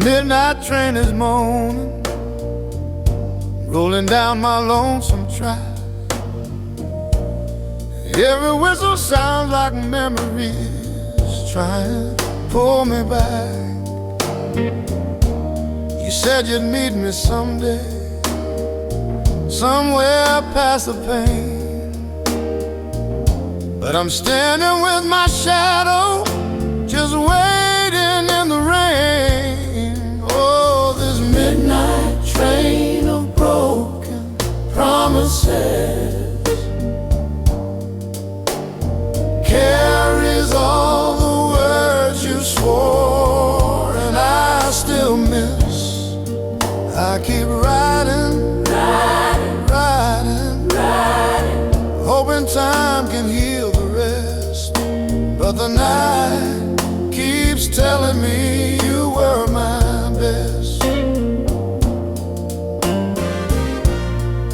midnight train is moaning, rolling down my lonesome track. Every whistle sounds like memories trying to pull me back. You said you'd meet me someday, somewhere past the pain, but I'm standing with my shadow, just waiting in the rain. Oh, this midnight train of broken promises carries all the words you swore, and I still miss. I keep riding, hoping time can heal the rest, but the night keeps telling me you were my best.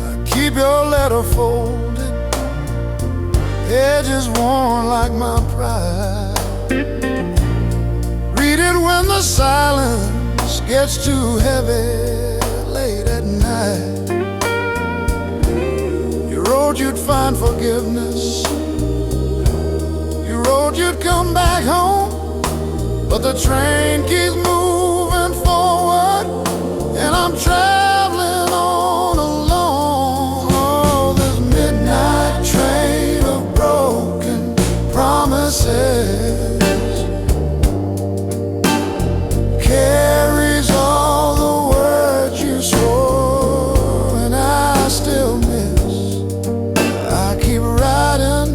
I keep your letter folded, edges worn like my pride. Read it when the silence gets too heavy late at night. You wrote you'd find forgiveness, you wrote you'd come back home, but the train keeps moving forward, and I'm traveling on alone. Oh, this midnight train of broken promises carries all the words you swore, and I still miss. I keep riding,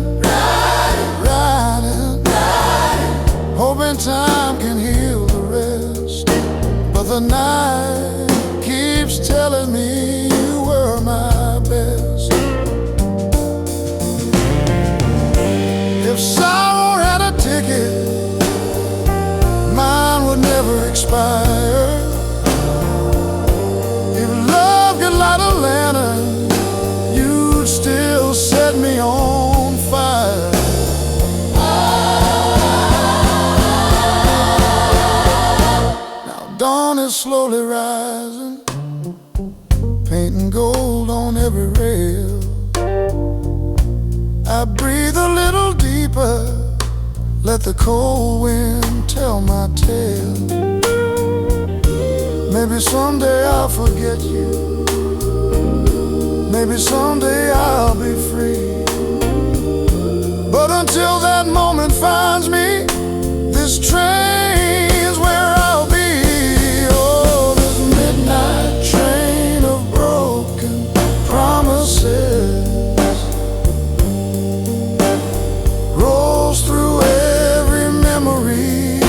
hoping time can heal the rest, but the night keeps telling me you were my best. If sorrow had a ticket, mine would never expire. If love could light a lantern, you'd still set me on fire. Now dawn is slowly rising, painting gold on every rail. I breathe a little deeper, let the cold wind tell my tale. Maybe someday I'll forget you, maybe someday I'll be free, but until that moment finds me, this train's where I'll be. Oh, this midnight train of broken promises rolls through every memory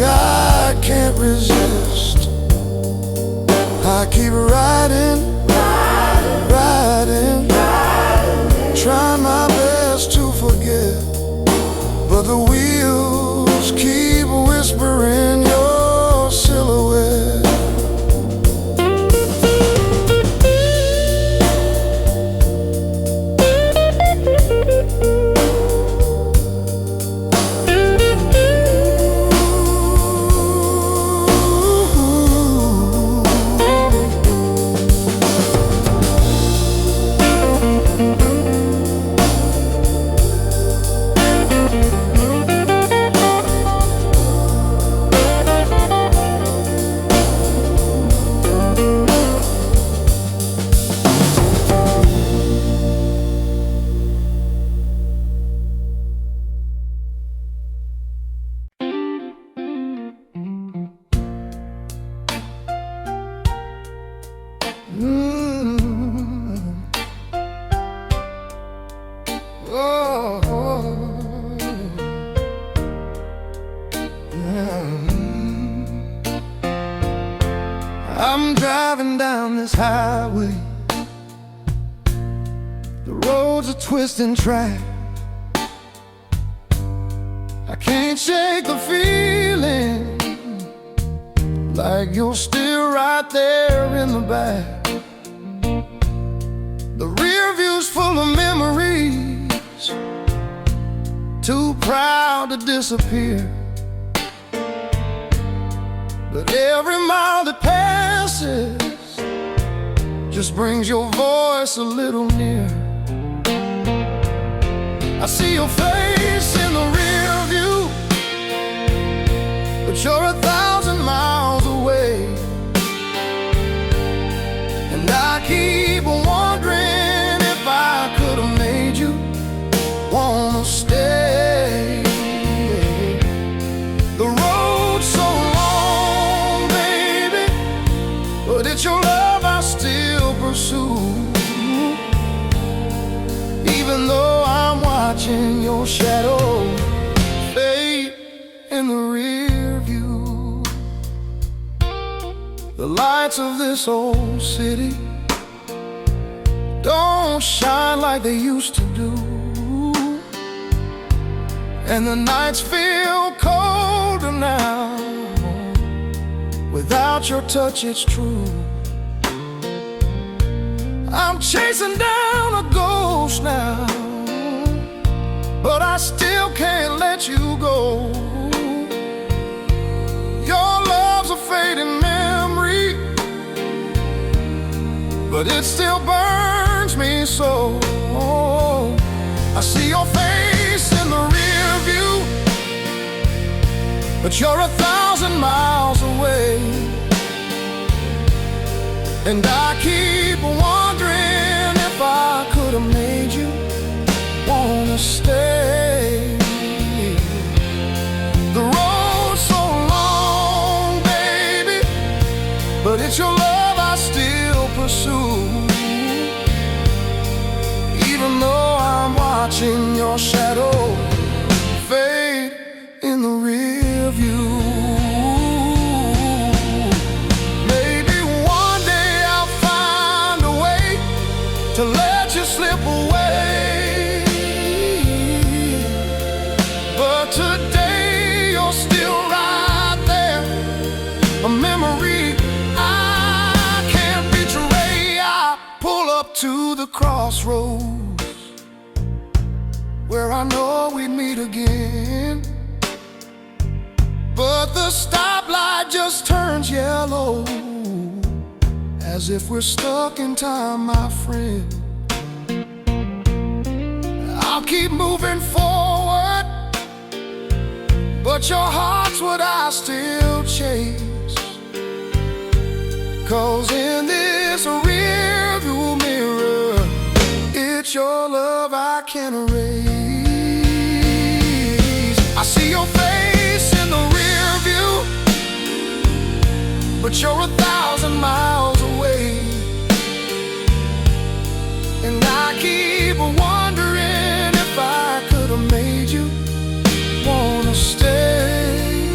I can't resist. I keep riding, trying my best to forget, but the wheels keep whispering your silhouette. I'm driving down this highway, the roads are twisting track. I can't shake the feeling like you're still right there in the back. The rear view's full of memories, too proud to disappear. But every mile that passes just brings your voice a little nearer. I see your face in the rear view, but you're 1,000 miles away. And I keep wondering if I could have made you wanna stay. The road's so long, baby, but it's your love I still pursue. Even though I'm watching your shadow fade in the rear view. The lights of this old city don't shine like they used to do, and the nights feel colder now. Without your touch, it's true. I'm chasing down a ghost now, but I still can't let you go. Your love's a fading memory, but it still burns me so. I see your face in the rear view, but you're 1,000 miles away. And I keep wondering if I could have made you wanna stay. The road's so long, baby, but it's your love I still pursue. Even though I'm watching your shadow fade in the rear view. To let you slip away, but today you're still right there, a memory I can't betray. I pull up to the crossroads where I know we'd meet again, but the stoplight just turns yellow, as if we're stuck in time, my friend. I'll keep moving forward, but your heart's what I still chase. 'Cause in this rearview mirror, it's your love I can't erase. I see your face in the rear view, but you're 1,000 miles away. And I keep wondering if I could have made you wanna stay.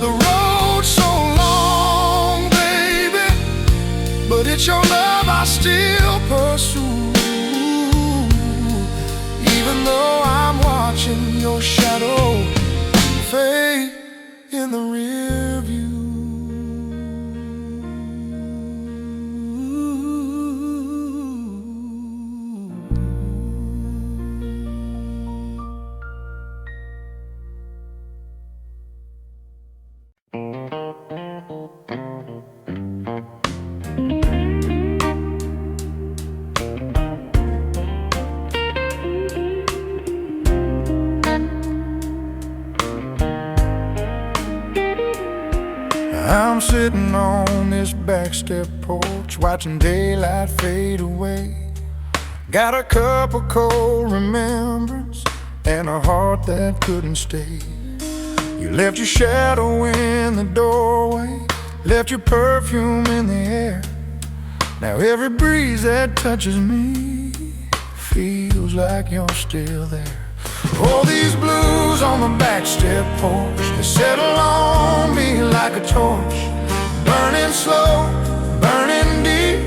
The road's so long, baby, but it's your love I still pursue. Even though I'm watching your shadow fade in the rear view. I'm sitting on this back step porch, watching daylight fade away. Got a cup of cold remembrance and a heart that couldn't stay. You left your shadow in the doorway, left your perfume in the air. Now every breeze that touches me feels like you're still there. All these blues on the back step porch, they settle on me like a torch, burning slow, burning deep,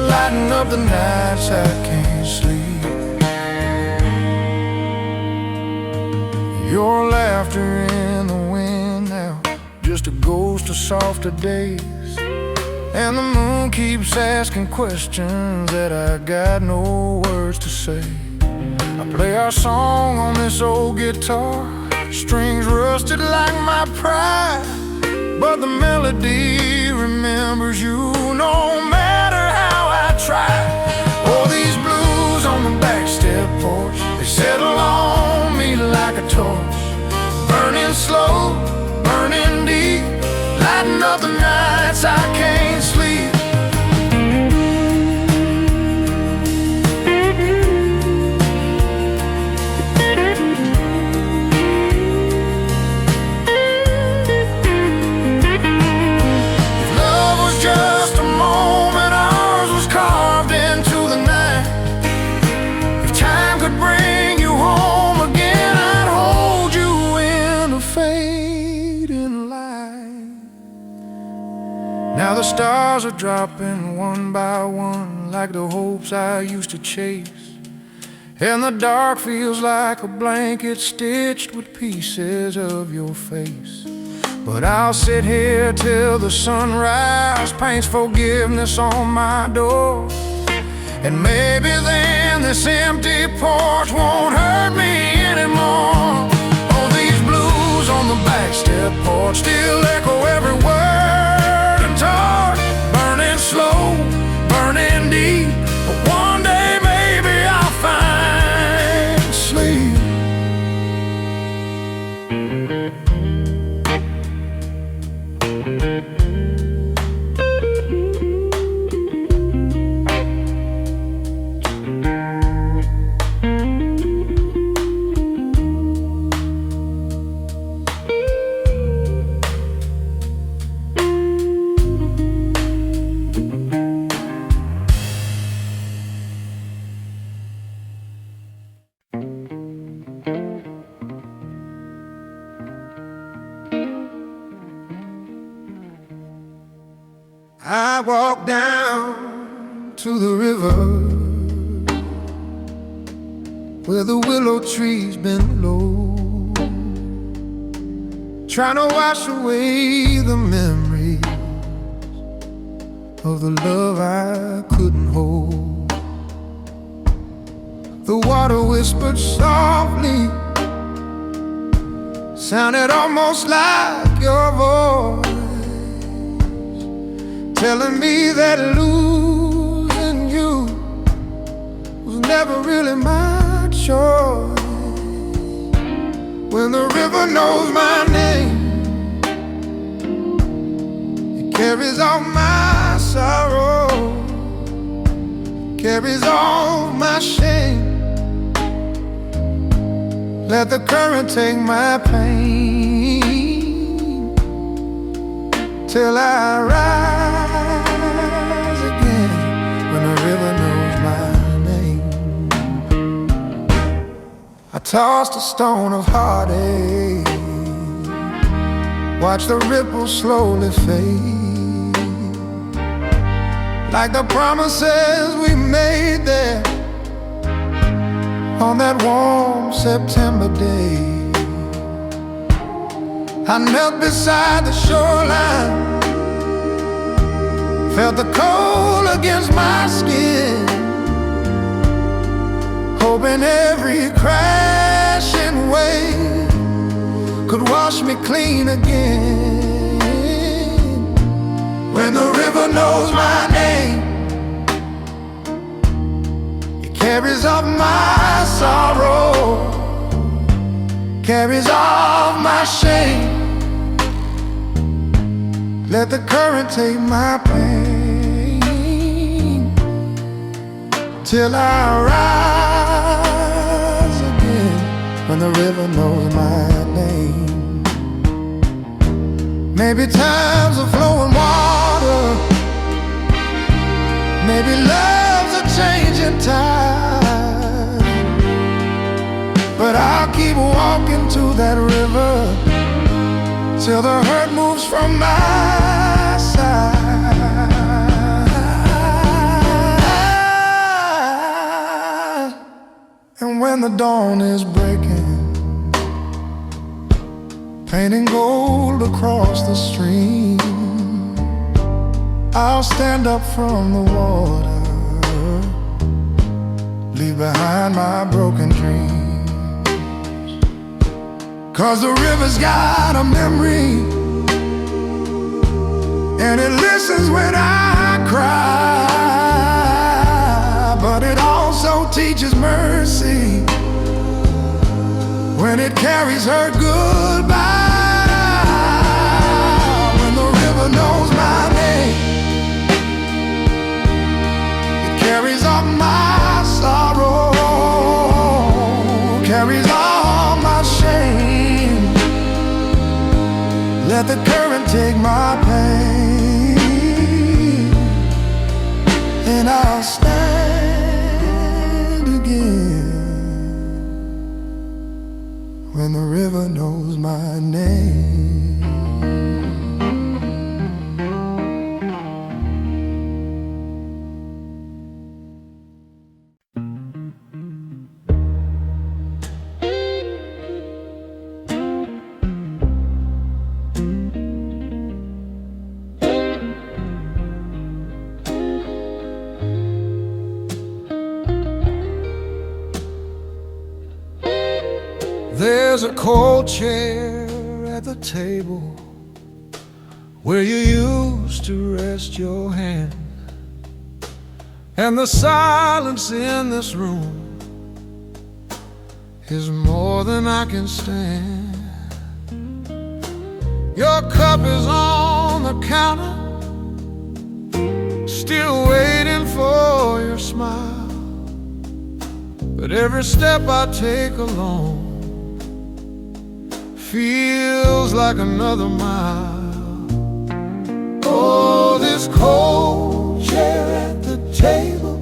lighting up the nights I can't sleep. Your laughter in the wind now, just a ghost of softer days. And the moon keeps asking questions that I got no words to say. I play our song on this old guitar, strings rusted like my pride. but the melody remembers you no matter how I try. Oh, these blues on the back step porch, they settle on me like a torch, burning slow, burning deep, lighting up the nights I can't sleep. Now the stars are dropping one by one, like the hopes I used to chase, and the dark feels like a blanket stitched with pieces of your face. But I'll sit here till the sunrise paints forgiveness on my door, and maybe then this empty porch won't hurt me anymore. Oh, these blues on the back step porch still echo every word and talk, burning slow, burning deep, but one day maybe I'll find sleep. I walk down to the river where the willow trees bend low, trying to wash away the memories of the love I couldn't hold. The water whispered softly, sounded almost like your voice, telling me that losing you was never really my choice. When the river knows my name, it carries all my sorrow, carries all my shame. Let the current take my pain till I rise again. When the river knows my name, I tossed a stone of heartache, watch the ripples slowly fade, like the promises we made there on that warm September day. I knelt beside the shoreline, felt the cold against my skin, hoping every crashing wave could wash me clean again. When the river knows my name, it carries off my sorrow, carries off my shame. Let the current take my pain till I rise again. When the river knows my name, maybe time's a flowing water, maybe love's a changing tide, but I'll keep walking to that river till the hurt moves from my side. And when the dawn is breaking, painting gold across the stream, I'll stand up from the water, leave behind my broken dreams. 'Cause the river's got a memory and it listens when I cry, but it also teaches mercy when it carries her goodbye. When the river knows my name, it carries all my sorrow, carries all my shame. Let the current take my pain, and I'll stand again when the river knows my name. There's a cold chair at the table where you used to rest your hand, and the silence in this room is more than I can stand. Your cup is on the counter, still waiting for your smile, but every step I take alone feels like another mile. Oh, this cold chair at the table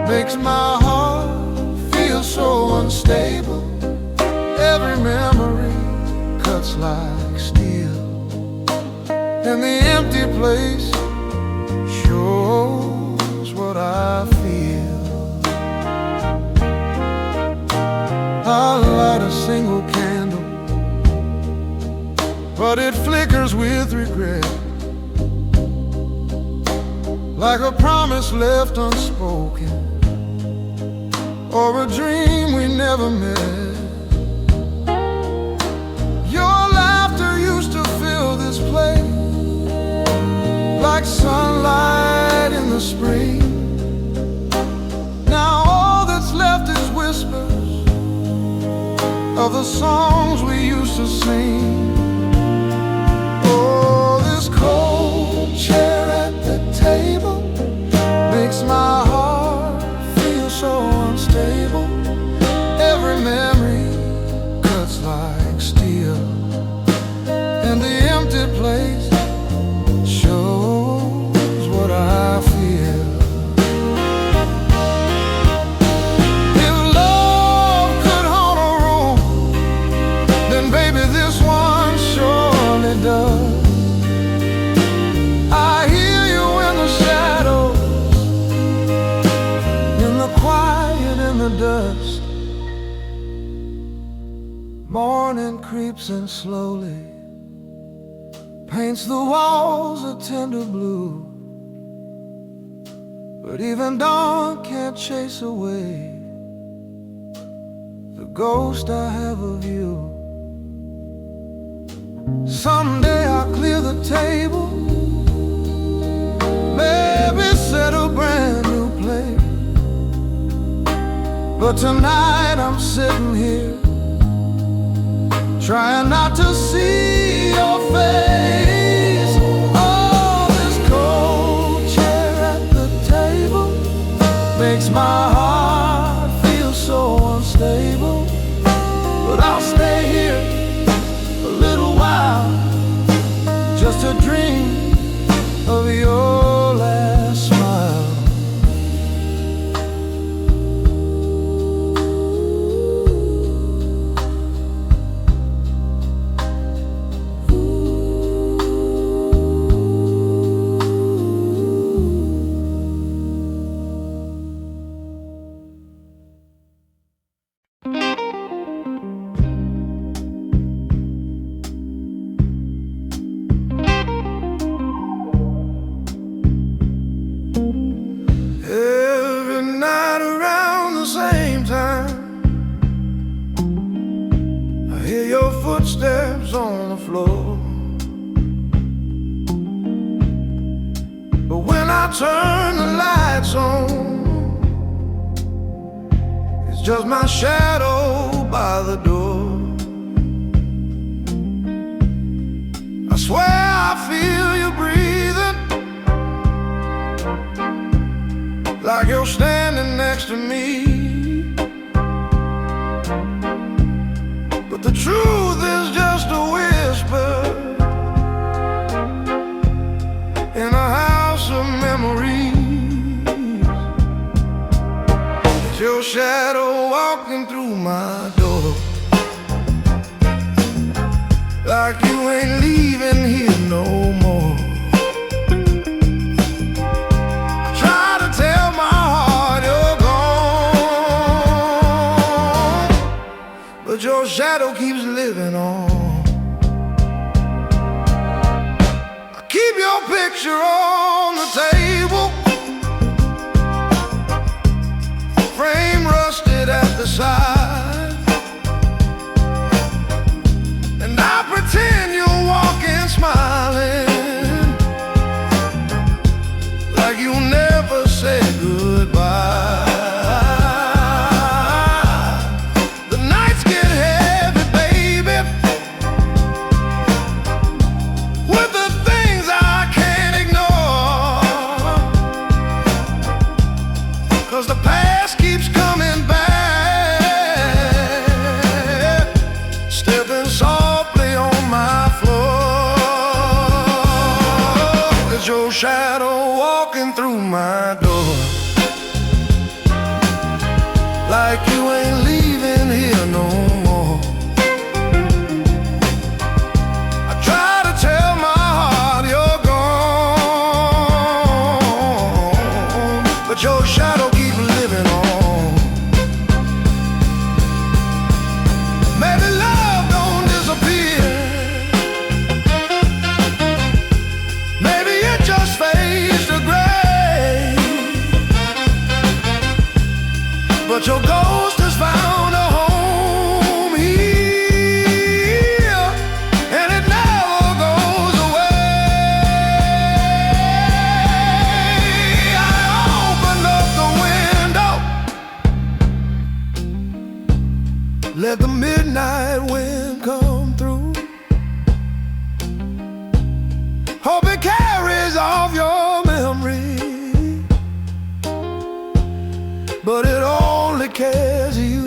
makes my heart feel so unstable. Every memory cuts like steel, and the empty place shows what I feel. I light a single candle, but it flickers with regret, like a promise left unspoken, or a dream we never met. Your laughter used to fill this place like sunlight in the spring. Now all that's left is whispers of the songs we used to sing. Cold chair at the table makes my heart feel so unstable. Every memory cuts like steel, and the empty place shows what I feel. If love could haunt a room, then baby this one surely does. Dust. Morning creeps in slowly, paints the walls a tender blue, but even dawn can't chase away the ghost I have of you. Someday I'll clear the table, maybe set a brand new plate, but tonight I'm sitting here trying not to see your face. Oh, this cold chair at the table makes my heart feel so unstable, but I'll stay here a little while just to dream of your last smile. Footsteps on the floor, But when I turn the lights on, it's just my shadow by the door. I swear I feel you breathing, like you're standing next to me. But the truth is just a whisper in a house of memories. It's your shadow walking through my door, like you ain't leaving here no more. I try to tell my heart you're gone, but your shadow keeps living on. I keep your picture on the table, frame rusted at the side, and I pretend you're walking smiling, like you never said goodbye. The nights get heavy, baby, with the things I can't ignore, 'cause the past keeps coming back, stepping softly on my floor. It's your shadow walking through my door, like you ain't leaving here no more. I try to tell my heart you're gone, but your shadow keeps living on. Maybe love don't disappear, maybe it just fades to gray, but your ghost has found a home here, and it never goes away. I open up the window, let the midnight wind come through. Hope it carries off your memory, but it only cares you.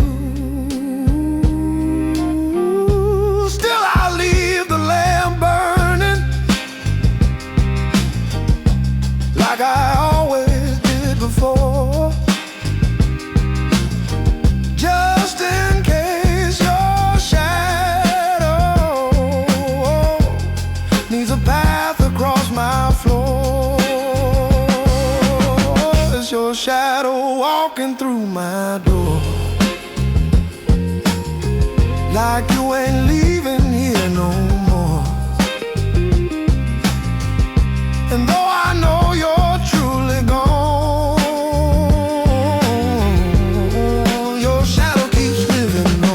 Still I leave the lamp burning, like I always did before, just in case your shadow needs a path across my floor. It's your shadow walking through my door, like you ain't leaving here no more. And though I know you're truly gone, your shadow keeps living on.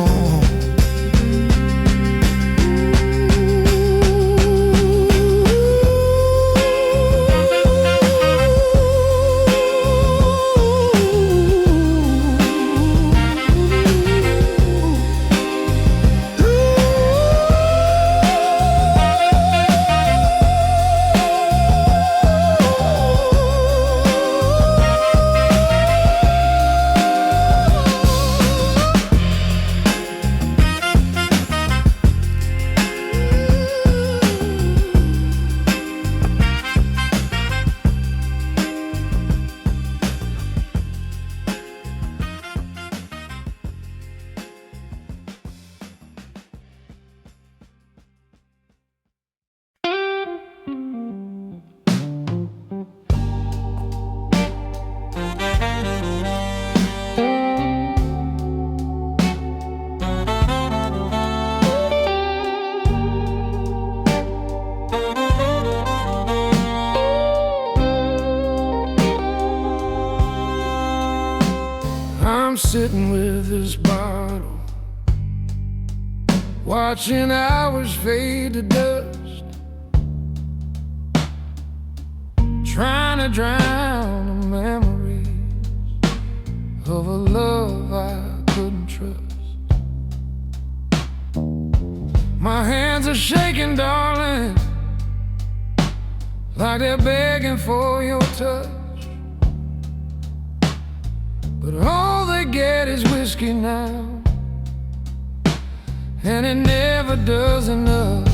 sitting with this bottle, watching hours fade to dust, trying to drown the memories of a love I couldn't trust. My hands are shaking, darling, like they're begging for your touch. But all they get is whiskey now, and it never does enough.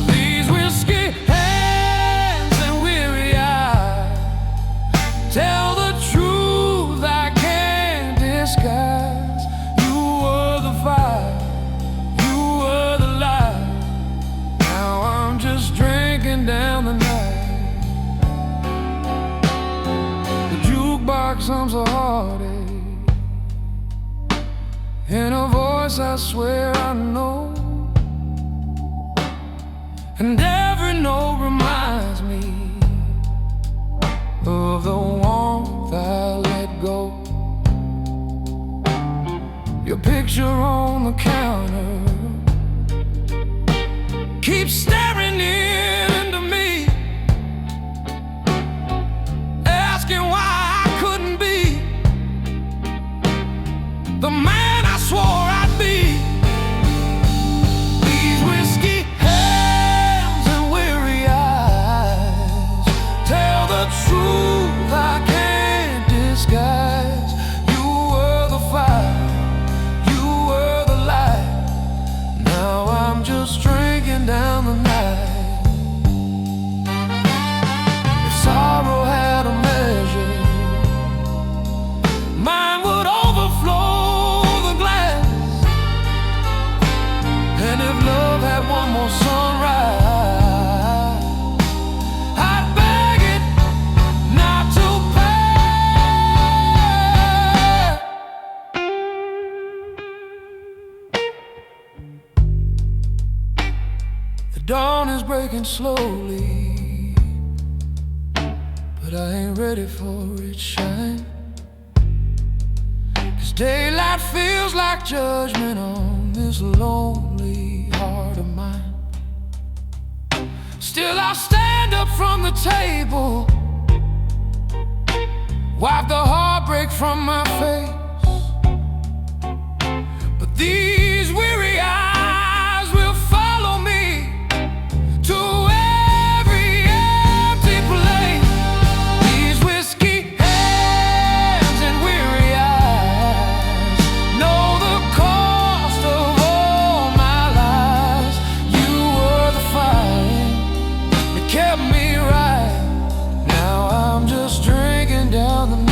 These whiskey hands and weary eyes tell the truth I can't disguise. You were the fire, you were the light. Now I'm just drinking down the night. The jukebox hums a heartache, in a voice I swear I know, and every note reminds me of the warmth I let go. Your picture on the counter keeps staring into me, asking why I couldn't be the man I swore I'd be. These whiskey hands and weary eyes tell the truth I can't disguise. You were the fire, you were the light. Now I'm just drinking down the night. If sorrow had a measure, mine would overflow the glass. And if love had one more sunrise, I'd beg it not to pass. The dawn is breaking slowly, but I ain't ready for its shine. Daylight feels like judgment on this lonely heart of mine. Still I'll stand up from the table, wipe the heartbreak from my face. But these weary eyes will follow me to every empty place. These whiskey hands and weary eyes know the cost of all my lies. You were the fire that kept me right. Now I'm just drinking down the night.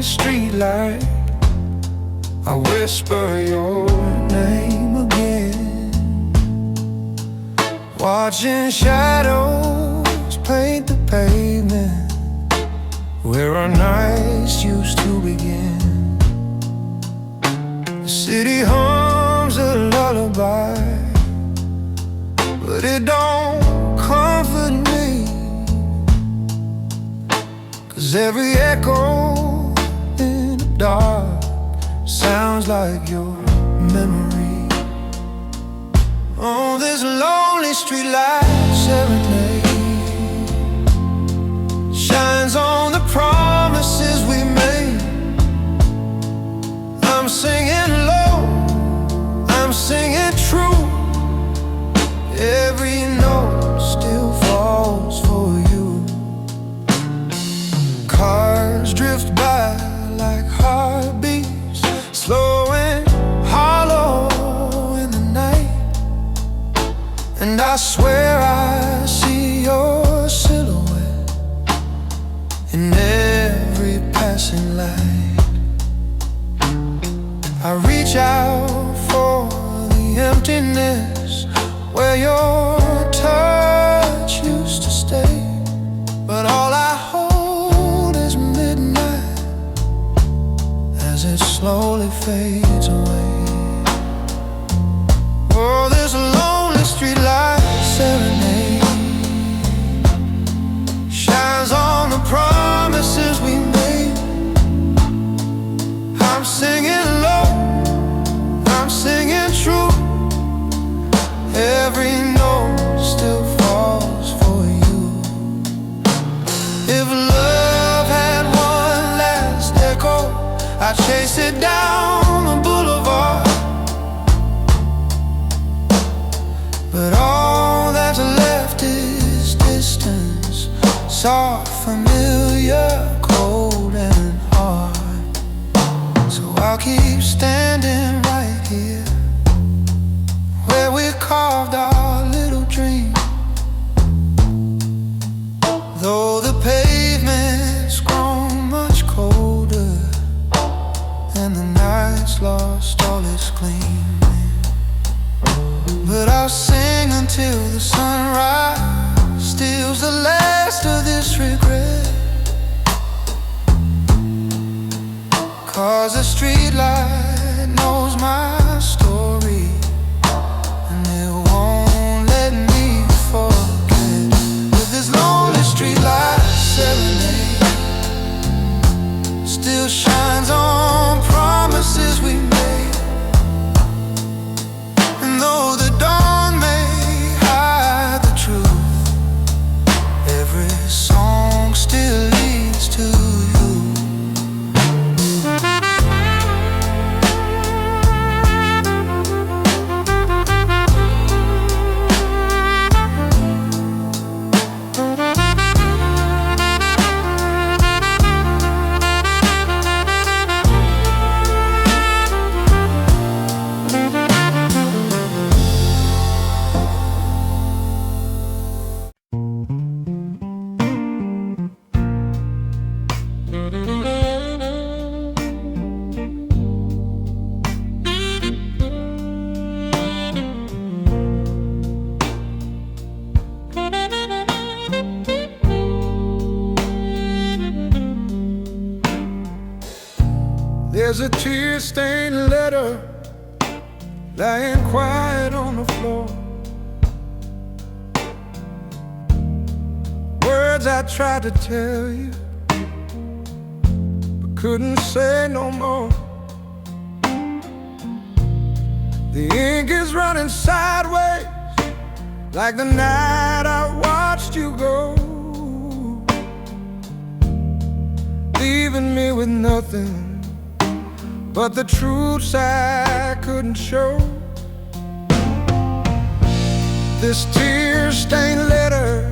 Streetlight, I whisper your name again, watching shadows paint the pavement where our nights used to begin. The city hums a lullaby, but it don't comfort me, 'cause every echo dark sounds like your memory. Oh, this lonely streetlight serenade shines on the promises we made. I'm singing low, I'm singing true. Every note still falls for you. Cars drift by like heartbeats, slow and hollow in the night. And I swear I see your silhouette in every passing light. I reach out for the emptiness where your touch used to stay, but all I hold is midnight as it slowly fades away. Oh, this lonely streetlight serenade shines on the promises we made. I'm singing low, I'm singing true. Every note still falls for you. If love had one last echo, I'd chase it down the boulevard. But all that's left is distance, soft, familiar, cold and hard. So I'll keep standing right here where we carved our little dream. Though the pavement's grown much colder and the night's lost all its gleam, but I'll sing until the sunrise steals the last of this regret. 'Cause the streetlight knows my story, and it won't let me forget. With this lonely streetlight serenade still shines on promises we made. And though the dawn may hide the truth, every song still leads to you. There's a tear-stained letter lying quiet on the floor. Words I tried to tell you, but couldn't say no more. The ink is running sideways like the night I watched you go, leaving me with nothing but the truths I couldn't show. This tear-stained letter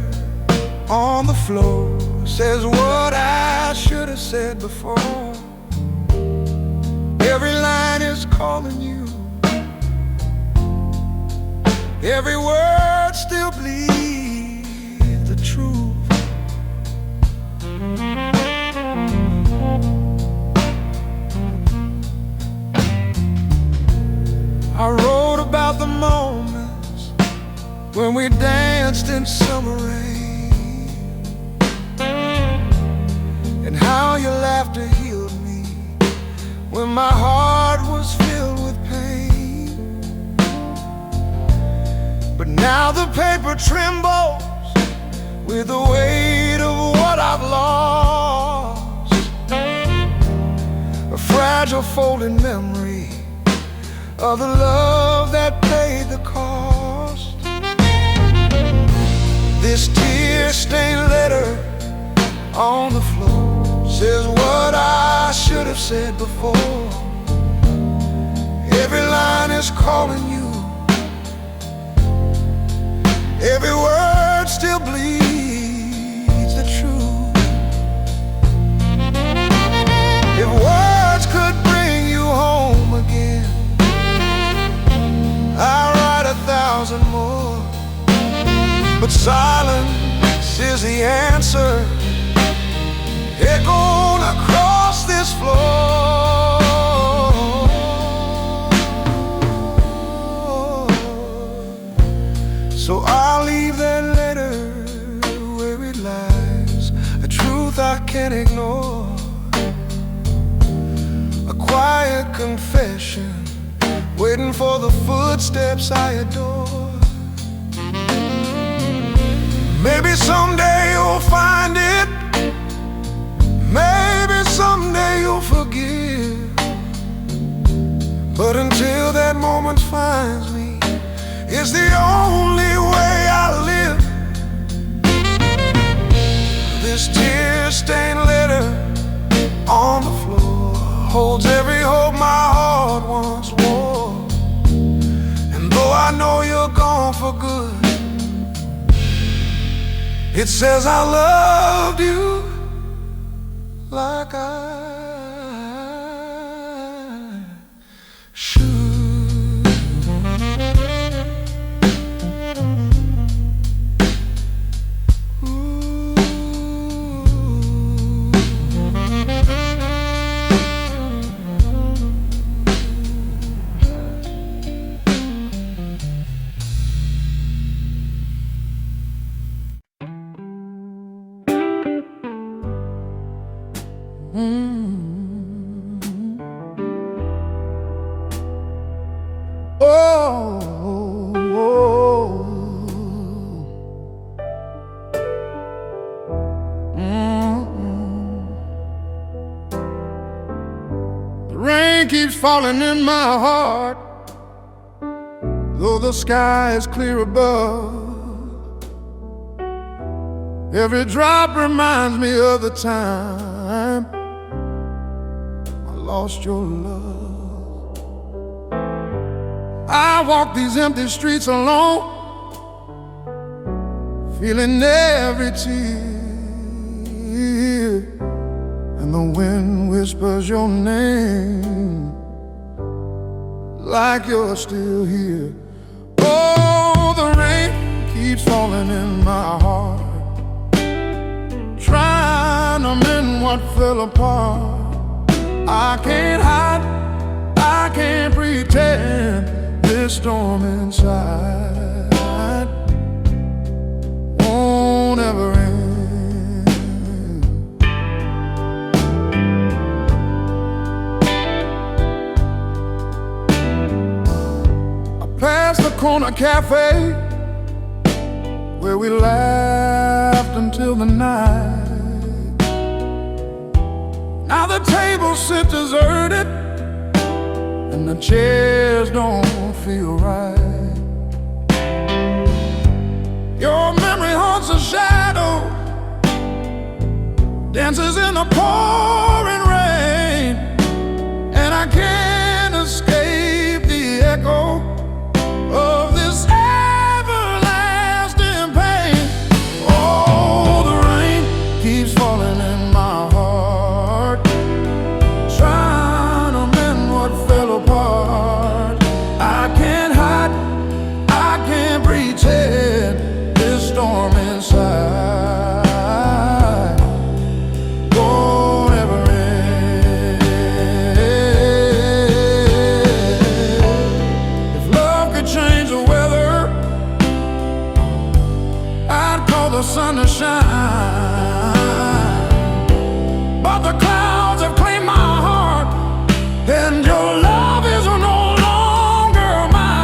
on the floor says what I should have said before. Every line is calling you, every word still bleeds the truth. I wrote about the moments when we danced in summer rain, and how your laughter healed me when my heart was filled with pain. But now the paper trembles with the weight of what I've lost, a fragile folding memory of the love that paid the cost. This tear-stained letter on the floor says what I should have said before. Every line is calling you. Every word still bleeds the truth. If words could bring you home again, I'd write 1,000 more. But silence is the answer, echoing across this floor. So I'll leave that letter where it lies, a truth I can't ignore, a quiet confession waiting for the footsteps I adore. Maybe someday you'll find it, maybe someday you'll forgive, but until that moment finds me, it's the only way I live. This tear-stained letter on the floor holds every hope my heart once wore. And though I know you're gone for good, it says I loved you like I should. The rain keeps falling in my heart, though the sky is clear above. Every drop reminds me of the time I lost your love. I walk these empty streets alone, feeling every tear, and the wind whispers your name like you're still here. Oh, the rain keeps falling in my heart, trying to mend what fell apart. I can't hide, I can't pretend this storm inside won't ever end. I passed the corner cafe where we laughed until the night. Now the table sit deserted and the chairs don't feel right. Your memory haunts a shadow, dances in the pouring rain, and I can't escape the echo of this everlasting pain. Oh, the rain keeps falling in my heart, trying to mend what fell apart. I can't hide, I can't pretend this storm inside won't ever end. If love could change the weather, I'd call the sun to shine, but the clouds have claimed my heart, and your love is no longer mine.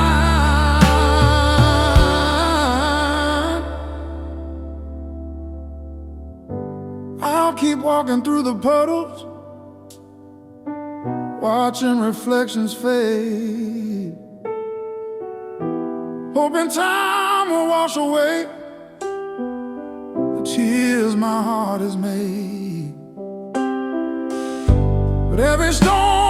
I'll keep walking through the puddles, watching reflections fade, hoping time will wash away tears my heart has made. But every storm